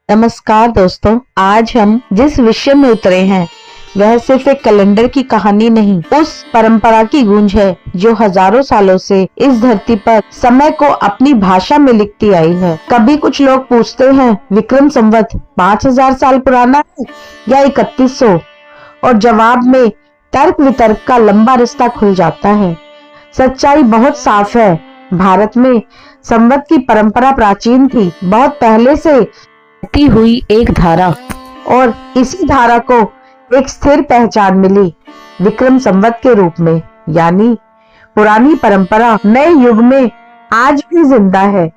नमस्कार दोस्तों, आज हम जिस विषय में उतरे हैं वह सिर्फ एक कैलेंडर की कहानी नहीं, उस परंपरा की गूंज है जो हजारों सालों से इस धरती पर समय को अपनी भाषा में लिखती आई है। कभी कुछ लोग पूछते हैं विक्रम संवत 5000 साल पुराना है या 3100, और जवाब में तर्क वितर्क का लंबा रास्ता खुल जाता है। सच्चाई बहुत साफ है। भारत में संवत की परंपरा प्राचीन थी, बहुत पहले से बहती हुई एक धारा, और इसी धारा को एक स्थिर पहचान मिली विक्रम संवत के रूप में। यानी पुरानी परंपरा नए युग में आज भी जिंदा है।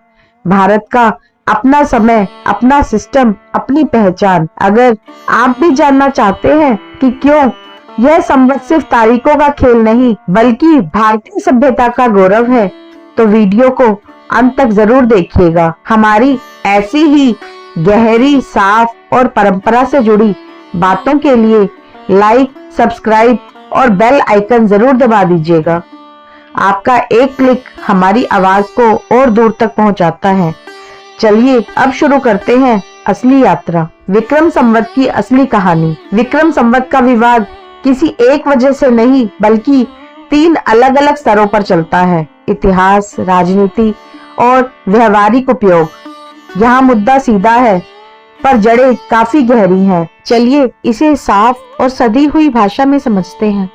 भारत का अपना समय, अपना सिस्टम, अपनी पहचान। अगर आप भी जानना चाहते हैं कि क्यों यह संवत सिर्फ तारीखों का खेल नहीं बल्कि भारतीय सभ्यता का गौरव है, तो वीडियो को अंत तक जरूर देखिएगा। हमारी ऐसी ही गहरी, साफ और परंपरा से जुड़ी बातों के लिए लाइक, सब्सक्राइब और बेल आइकन जरूर दबा दीजिएगा। आपका एक क्लिक हमारी आवाज को और दूर तक पहुंचाता है। चलिए अब शुरू करते हैं असली यात्रा, विक्रम संवत की असली कहानी। विक्रम संवत का विवाद किसी एक वजह से नहीं बल्कि 3 अलग अलग स्तरों पर चलता है: इतिहास, राजनीति और व्यवहारिक उपयोग। यहाँ मुद्दा सीधा है पर जड़ें काफी गहरी हैं। चलिए इसे साफ और सधी हुई भाषा में समझते हैं।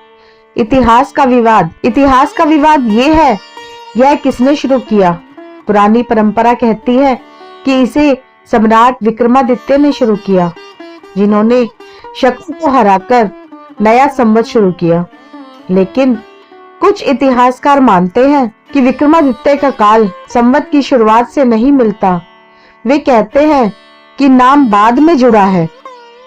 इतिहास का विवाद। इतिहास का विवाद ये है, यह किसने शुरू किया? पुरानी परंपरा कहती है कि इसे सम्राट विक्रमादित्य ने शुरू किया, जिन्होंने शक को हराकर नया संवत शुरू किया। लेकिन कुछ इतिहासकार मानते हैं कि विक्रमादित्य का काल संवत की शुरुआत से नहीं मिलता। वे कहते हैं कि नाम बाद में जुड़ा है,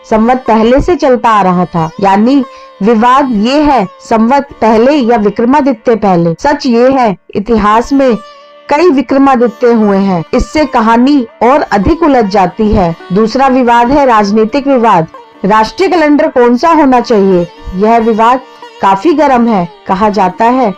संवत पहले से चलता आ रहा था। यानी विवाद ये है, संवत पहले या विक्रमादित्य पहले। सच ये है, इतिहास में कई विक्रमादित्य हुए हैं। इससे कहानी और अधिक उलझ जाती है। दूसरा विवाद है राजनीतिक विवाद। राष्ट्रीय कैलेंडर कौन सा होना चाहिए? यह विवाद काफी गर्म है। कहा जाता है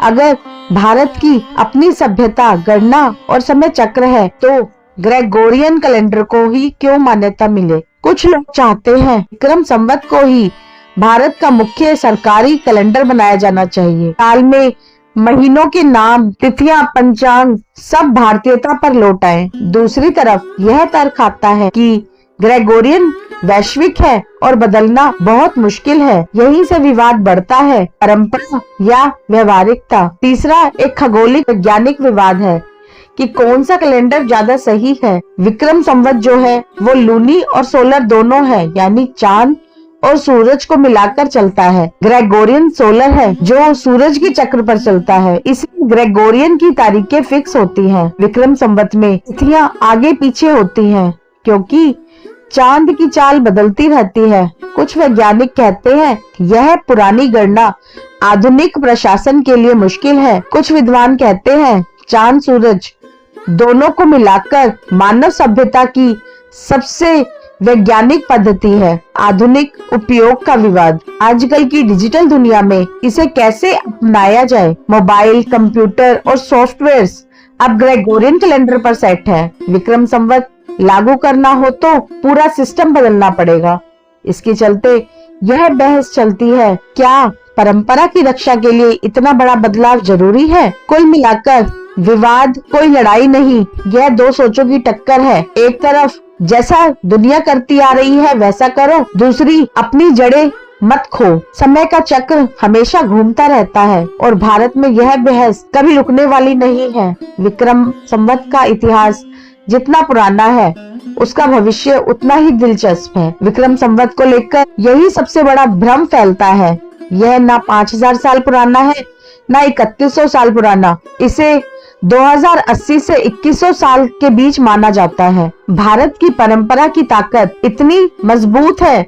अगर भारत की अपनी सभ्यता, गणना और समय चक्र है तो ग्रेगोरियन कैलेंडर को ही क्यों मान्यता मिले। कुछ लोग चाहते हैं विक्रम संवत को ही भारत का मुख्य सरकारी कैलेंडर बनाया जाना चाहिए। साल में महीनों के नाम, तिथियां, पंचांग सब भारतीयता पर लौट आए। दूसरी तरफ यह तर्क आता है कि ग्रेगोरियन वैश्विक है और बदलना बहुत मुश्किल है। यहीं से विवाद बढ़ता है, परंपरा या व्यवहारिकता। तीसरा एक खगोलिक वैज्ञानिक विवाद है कि कौन सा कैलेंडर ज्यादा सही है। विक्रम संवत जो है वो लूनी और सोलर दोनों है, यानी चांद और सूरज को मिलाकर चलता है। ग्रेगोरियन सोलर है जो सूरज के चक्र पर चलता है, इसलिए ग्रेगोरियन की तारीखें फिक्स होती हैं। विक्रम संवत में तिथियां आगे पीछे होती हैं क्योंकि चांद की चाल बदलती रहती है। कुछ वैज्ञानिक कहते हैं यह पुरानी गणना आधुनिक प्रशासन के लिए मुश्किल है। कुछ विद्वान कहते हैं चांद सूरज दोनों को मिलाकर मानव सभ्यता की सबसे वैज्ञानिक पद्धति है। आधुनिक उपयोग का विवाद। आजकल की डिजिटल दुनिया में इसे कैसे अपनाया जाए? मोबाइल, कंप्यूटर और सॉफ्टवेयर्स अब ग्रेगोरियन कैलेंडर पर सेट है। विक्रम संवत लागू करना हो तो पूरा सिस्टम बदलना पड़ेगा। इसके चलते यह बहस चलती है, क्या परंपरा की रक्षा के लिए इतना बड़ा बदलाव जरूरी है? कुल मिलाकर विवाद कोई लड़ाई नहीं, यह 2 सोचों की टक्कर है। एक तरफ जैसा दुनिया करती आ रही है वैसा करो, दूसरी अपनी जड़ें मत खो। समय का चक्र हमेशा घूमता रहता है और भारत में यह बहस कभी रुकने वाली नहीं है। विक्रम संवत का इतिहास जितना पुराना है उसका भविष्य उतना ही दिलचस्प है। विक्रम संवत को लेकर यही सबसे बड़ा भ्रम फैलता है। यह ना 5000 साल पुराना है ना 3100 साल पुराना। इसे 2080 से 2100 साल के बीच माना जाता है। भारत की परंपरा की ताकत इतनी मजबूत है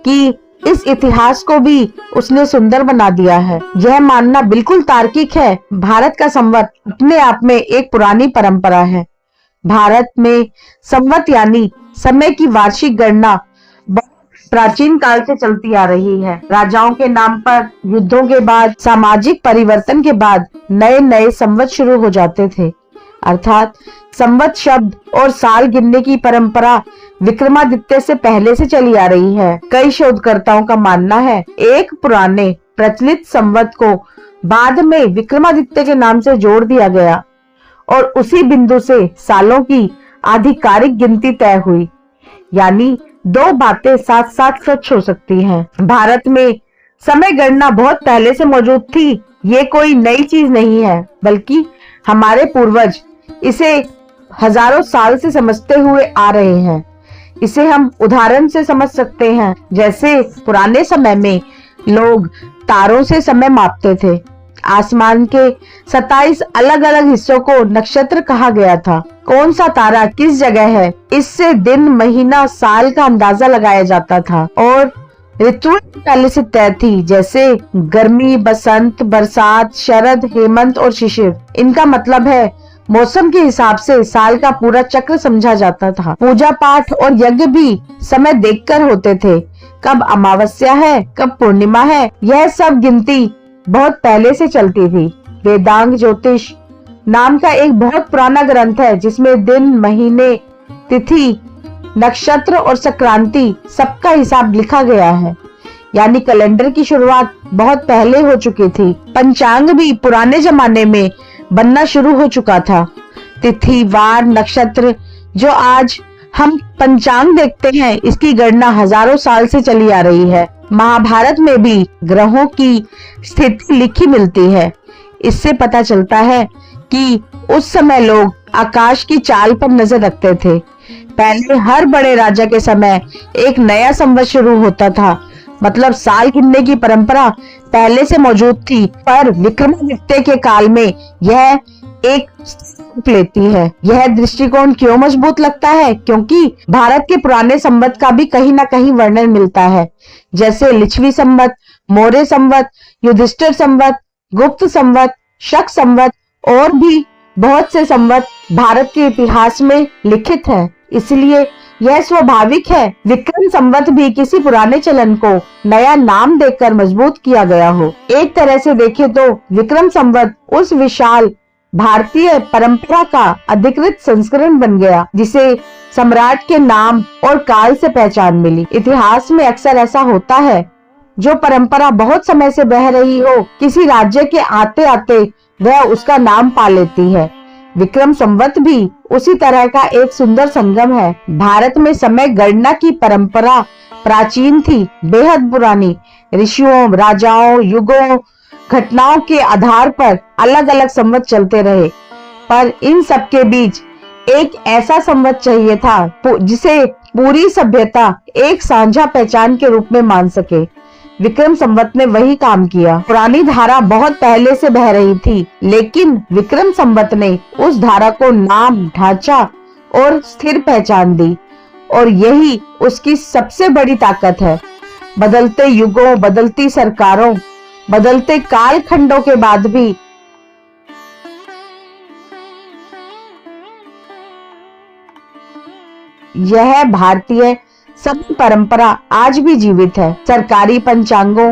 कि इस इतिहास को भी उसने सुंदर बना दिया है। यह मानना बिल्कुल तार्किक है। भारत का संवत अपने आप में एक पुरानी परंपरा है। भारत में संवत यानी समय की वार्षिक गणना प्राचीन काल से चलती आ रही है। राजाओं के नाम पर युद्धों के बाद, सामाजिक परिवर्तन के बाद नए नए संवत शुरू हो जाते थे। अर्थात संवत शब्द और साल गिनने की परंपरा विक्रमादित्य से पहले से चली आ रही है। कई शोधकर्ताओं का मानना है एक पुराने प्रचलित संवत को बाद में विक्रमादित्य के नाम से जोड़ दिया गया और उसी बिंदु से सालों की आधिकारिक गिनती तय हुई। यानी दो बातें साथ साथ सच हो सकती हैं। भारत में समय गणना बहुत पहले से मौजूद थी। ये कोई नई चीज नहीं है, बल्कि हमारे पूर्वज इसे हजारों साल से समझते हुए आ रहे हैं। इसे हम उदाहरण से समझ सकते हैं। जैसे पुराने समय में लोग तारों से समय मापते थे। आसमान के 27 अलग अलग हिस्सों को नक्षत्र कहा गया था। कौन सा तारा किस जगह है, इससे दिन, महीना, साल का अंदाजा लगाया जाता था। और ऋतुएं पहले से तय थी, जैसे गर्मी, बसंत, बरसात, शरद, हेमंत और शिशिर। इनका मतलब है मौसम के हिसाब से साल का पूरा चक्र समझा जाता था। पूजा पाठ और यज्ञ भी समय देखकर होते थे। कब अमावस्या है, कब पूर्णिमा है, यह सब गिनती बहुत पहले से चलती थी। वेदांग ज्योतिष नाम का एक बहुत पुराना ग्रंथ है, जिसमें दिन, महीने, तिथि, नक्षत्र और संक्रांति सबका हिसाब लिखा गया है। यानी कैलेंडर की शुरुआत बहुत पहले हो चुकी थी। पंचांग भी पुराने जमाने में बनना शुरू हो चुका था। तिथि, वार, नक्षत्र जो आज हम पंचांग देखते हैं, इसकी गणना हजारों साल से चली आ रही है। महाभारत में भी ग्रहों की स्थिति लिखी मिलती है। इससे पता चलता है कि उस समय लोग आकाश की चाल पर नजर रखते थे। पहले हर बड़े राजा के समय एक नया संवत शुरू होता था, मतलब साल गिनने की परंपरा पहले से मौजूद थी। पर विक्रमादित्य के काल में यह एक रूप लेती है। यह दृष्टिकोण क्यों मजबूत लगता है? क्योंकि भारत के पुराने संवत का भी कहीं ना कहीं वर्णन मिलता है, जैसे लिच्छवी संवत, मौर्य संवत, युधिष्ठिर संवत, गुप्त संवत, शक संवत और भी बहुत से संवत भारत के इतिहास में लिखित हैं। इसलिए यह स्वाभाविक है विक्रम संवत भी किसी पुराने चलन को नया नाम देकर मजबूत किया गया हो। एक तरह से देखें तो विक्रम संवत उस विशाल भारतीय परंपरा का अधिकृत संस्करण बन गया, जिसे सम्राट के नाम और काल से पहचान मिली। इतिहास में अक्सर ऐसा होता है, जो परंपरा बहुत समय से बह रही हो, किसी राज्य के आते आते वह उसका नाम पा लेती है। विक्रम संवत भी उसी तरह का एक सुंदर संगम है। भारत में समय गणना की परंपरा प्राचीन थी, बेहद पुरानी। ऋषियों, राजाओं, युगों, घटनाओं के आधार पर अलग अलग संवत चलते रहे, पर इन सब के बीच एक ऐसा संवत चाहिए था जिसे पूरी सभ्यता एक साझा पहचान के रूप में मान सके। विक्रम संवत ने वही काम किया। पुरानी धारा बहुत पहले से बह रही थी, लेकिन विक्रम संवत ने उस धारा को नाम, ढांचा और स्थिर पहचान दी, और यही उसकी सबसे बड़ी ताकत है। बदलते युगों, बदलती सरकारों, बदलते काल खंडों के बाद भी यह भारतीय सभी परंपरा आज भी जीवित है। सरकारी पंचांगों,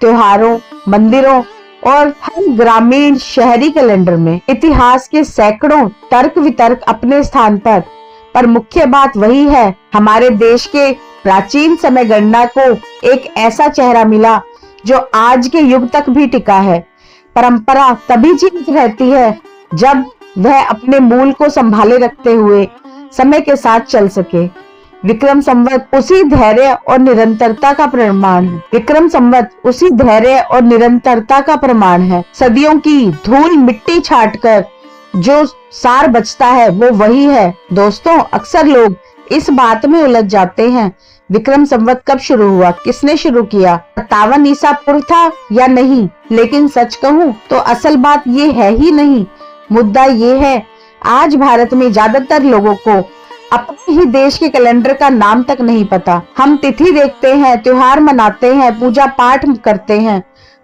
त्योहारों, मंदिरों और हर ग्रामीण शहरी कैलेंडर में इतिहास के सैकड़ों तर्क वितर्क अपने स्थान पर मुख्य बात वही है, हमारे देश के प्राचीन समय गणना को एक ऐसा चेहरा मिला जो आज के युग तक भी टिका है। परंपरा तभी जीवित रहती है जब वह अपने मूल को संभाले रखते हुए समय के साथ चल सके। विक्रम संवत उसी धैर्य और निरंतरता का प्रमाण है। विक्रम संवत उसी धैर्य और निरंतरता का प्रमाण है। सदियों की धूल मिट्टी छाटकर जो सार बचता है वो वही है। दोस्तों, अक्सर लोग इस बात में उलझ जाते हैं, विक्रम संवत कब शुरू हुआ, किसने शुरू किया, 57 ईसा पूर्व था या नहीं। लेकिन सच कहूँ तो असल बात ये है ही नहीं। मुद्दा ये है, आज भारत में ज्यादातर लोगों को अपने ही देश के कैलेंडर का नाम तक नहीं पता। हम तिथि देखते हैं, त्योहार मनाते हैं, पूजा पाठ करते हैं,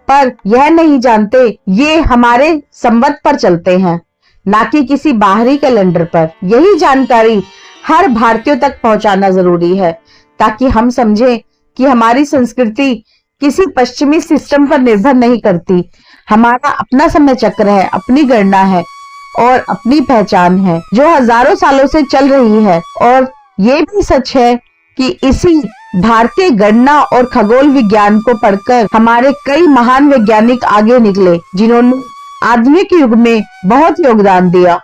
पर यह नहीं जानते ये हमारे संवत पर चलते हैं, ना कि किसी बाहरी कैलेंडर पर। यही जानकारी हर भारतीय तक पहुंचाना जरूरी है, ताकि हम समझें कि हमारी संस्कृति किसी पश्चिमी सिस्टम पर निर्भर नहीं करती। हमारा अपना समय चक्र है, अपनी गणना है और अपनी पहचान है, जो हजारों सालों से चल रही है और ये भी सच है कि इसी भारतीय गणना और खगोल विज्ञान को पढ़कर हमारे कई महान वैज्ञानिक आगे निकले, जिन्होंने आधुनिक युग में बहुत योगदान दिया।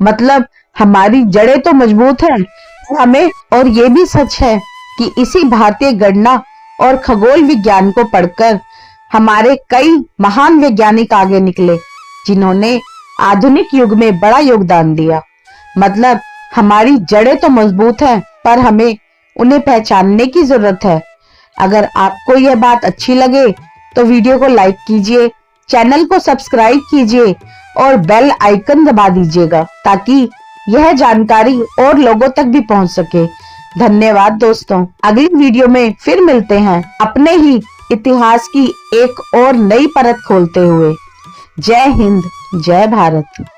मतलब हमारी जड़ें तो मजबूत हैं हमें, और ये भी सच है कि इसी भारतीय गणना और खगोल विज्ञान को पढ़कर हमारे कई महान वैज्ञानिक आगे निकले, जिन्होंने आधुनिक युग में बड़ा योगदान दिया। मतलब हमारी जड़ें तो मजबूत हैं, पर हमें उन्हें पहचानने की जरूरत है। अगर आपको यह बात अच्छी लगे तो वीडियो को लाइक कीजिए, चैनल को सब्सक्राइब कीजिए और बेल आइकन दबा दीजिएगा, ताकि यह जानकारी और लोगों तक भी पहुंच सके। धन्यवाद दोस्तों। अगली वीडियो में फिर मिलते हैं अपने ही इतिहास की एक और नई परत खोलते हुए। जय हिंद, जय भारत।